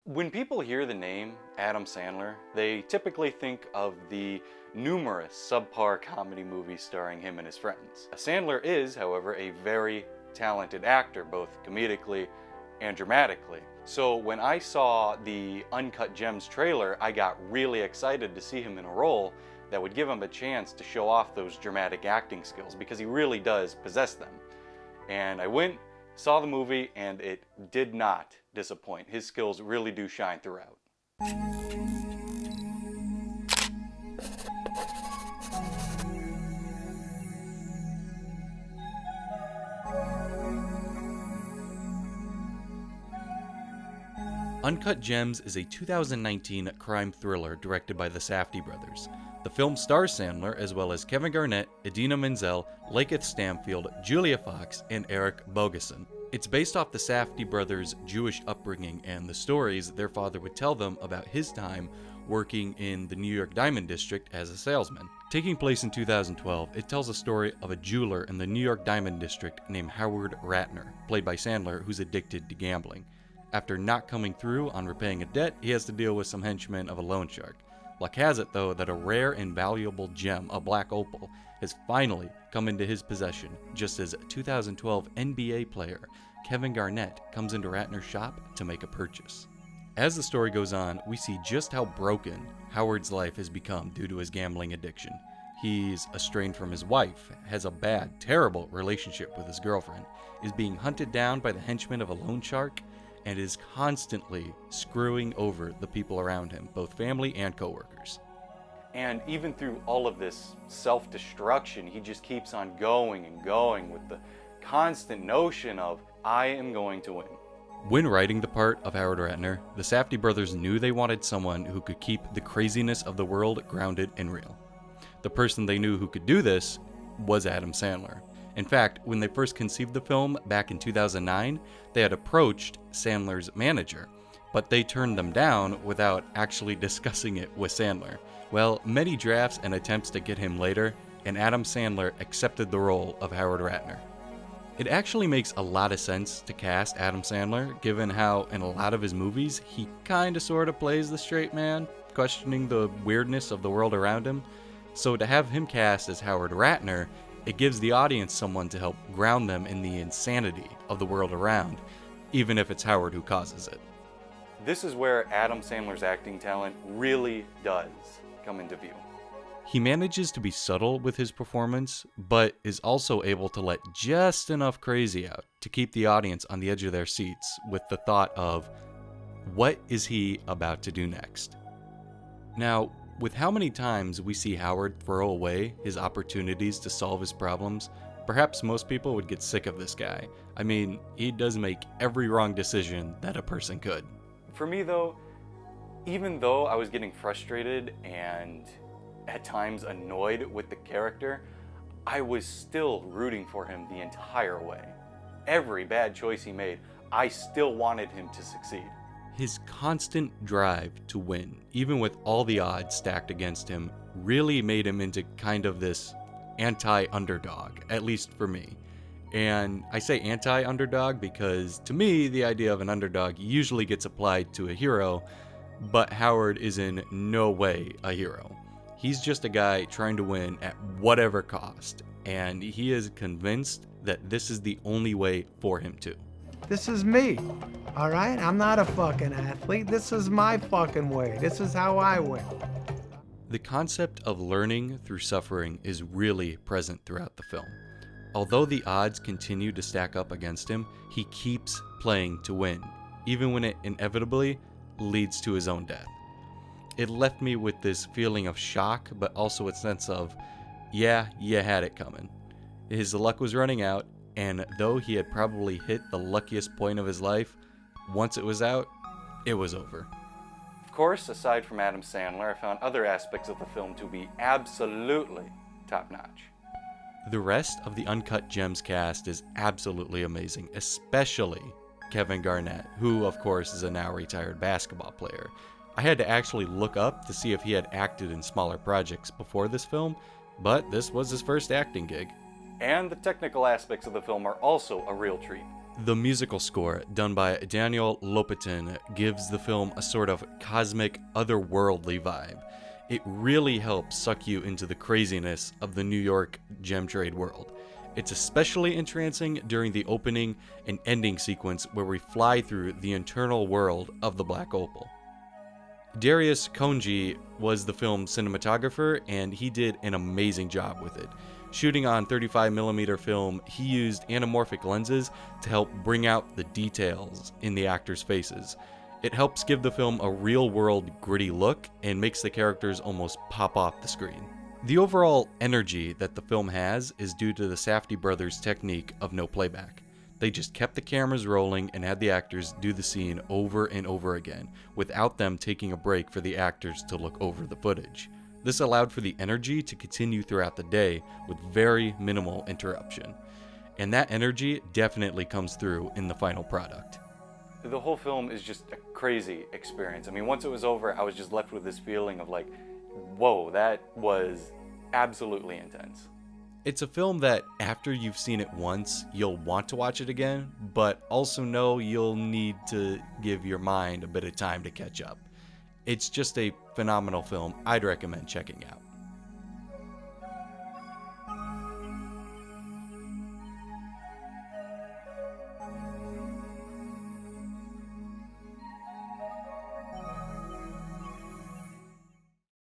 When people hear the name Adam Sandler, they typically think of the numerous subpar comedy movies starring him and his friends. Sandler is, however, a very talented actor, both comedically and dramatically. So when I saw the Uncut Gems trailer, I got really excited to see him in a role that would give him a chance to show off those dramatic acting skills, because he really does possess them. And I went, saw the movie, and it did not disappoint. His skills really do shine throughout. Uncut Gems is a 2019 crime thriller directed by the Safdie Brothers. The film stars Sandler as well as Kevin Garnett, Idina Menzel, Lakeith Stanfield, Julia Fox, and Eric Bogeson. It's based off the Safdie brothers' Jewish upbringing and the stories their father would tell them about his time working in the New York Diamond District as a salesman. Taking place in 2012, it tells a story of a jeweler in the New York Diamond District named Howard Ratner, played by Sandler, who's addicted to gambling. After not coming through on repaying a debt, he has to deal with some henchmen of a loan shark. Luck has it, though, that a rare and valuable gem, a black opal, has finally come into his possession, just as 2012 NBA player Kevin Garnett comes into Ratner's shop to make a purchase. As the story goes on, we see just how broken Howard's life has become due to his gambling addiction. He's estranged from his wife, has a bad, terrible relationship with his girlfriend, is being hunted down by the henchmen of a loan shark, and is constantly screwing over the people around him, both family and coworkers. And even through all of this self-destruction, he just keeps on going and going with the constant notion of, I am going to win. When writing the part of Howard Ratner, the Safdie brothers knew they wanted someone who could keep the craziness of the world grounded and real. The person they knew who could do this was Adam Sandler. In fact, when they first conceived the film back in 2009, they had approached Sandler's manager, but they turned them down without actually discussing it with Sandler. Well, many drafts and attempts to get him later, and Adam Sandler accepted the role of Howard Ratner. It actually makes a lot of sense to cast Adam Sandler, given how in a lot of his movies, he kinda sorta plays the straight man, questioning the weirdness of the world around him. So to have him cast as Howard Ratner, it gives the audience someone to help ground them in the insanity of the world around, even if it's Howard who causes it. This is where Adam Sandler's acting talent really does come into view. He manages to be subtle with his performance, but is also able to let just enough crazy out to keep the audience on the edge of their seats with the thought of, what is he about to do next? Now, with how many times we see Howard throw away his opportunities to solve his problems, perhaps most people would get sick of this guy. I mean, he does make every wrong decision that a person could. For me though, even though I was getting frustrated and at times annoyed with the character, I was still rooting for him the entire way. Every bad choice he made, I still wanted him to succeed. His constant drive to win, even with all the odds stacked against him, really made him into kind of this anti-underdog, at least for me. And I say anti-underdog because to me, the idea of an underdog usually gets applied to a hero, but Howard is in no way a hero. He's just a guy trying to win at whatever cost, and he is convinced that this is the only way for him to. This is me, all right? I'm not a fucking athlete. This is my fucking way. This is how I win. The concept of learning through suffering is really present throughout the film. Although the odds continue to stack up against him, he keeps playing to win, even when it inevitably leads to his own death. It left me with this feeling of shock, but also a sense of, yeah, you had it coming. His luck was running out, and though he had probably hit the luckiest point of his life, once it was out, it was over. Of course, aside from Adam Sandler, I found other aspects of the film to be absolutely top-notch. The rest of the Uncut Gems cast is absolutely amazing, especially Kevin Garnett, who, of course, is a now retired basketball player. I had to actually look up to see if he had acted in smaller projects before this film, but this was his first acting gig. And the technical aspects of the film are also a real treat. The musical score, done by Daniel Lopatin, gives the film a sort of cosmic, otherworldly vibe. It really helps suck you into the craziness of the New York gem trade world. It's especially entrancing during the opening and ending sequence where we fly through the internal world of the Black Opal. Darius Khondji was the film's cinematographer, and he did an amazing job with it. Shooting on 35mm film, he used anamorphic lenses to help bring out the details in the actors' faces. It helps give the film a real-world, gritty look and makes the characters almost pop off the screen. The overall energy that the film has is due to the Safdie Brothers' technique of no playback. They just kept the cameras rolling and had the actors do the scene over and over again, without them taking a break for the actors to look over the footage. This allowed for the energy to continue throughout the day with very minimal interruption. And that energy definitely comes through in the final product. The whole film is just a crazy experience. I mean, once it was over, I was just left with this feeling of like, whoa, that was absolutely intense. It's a film that after you've seen it once, you'll want to watch it again, but also know you'll need to give your mind a bit of time to catch up. It's just a phenomenal film I'd recommend checking out.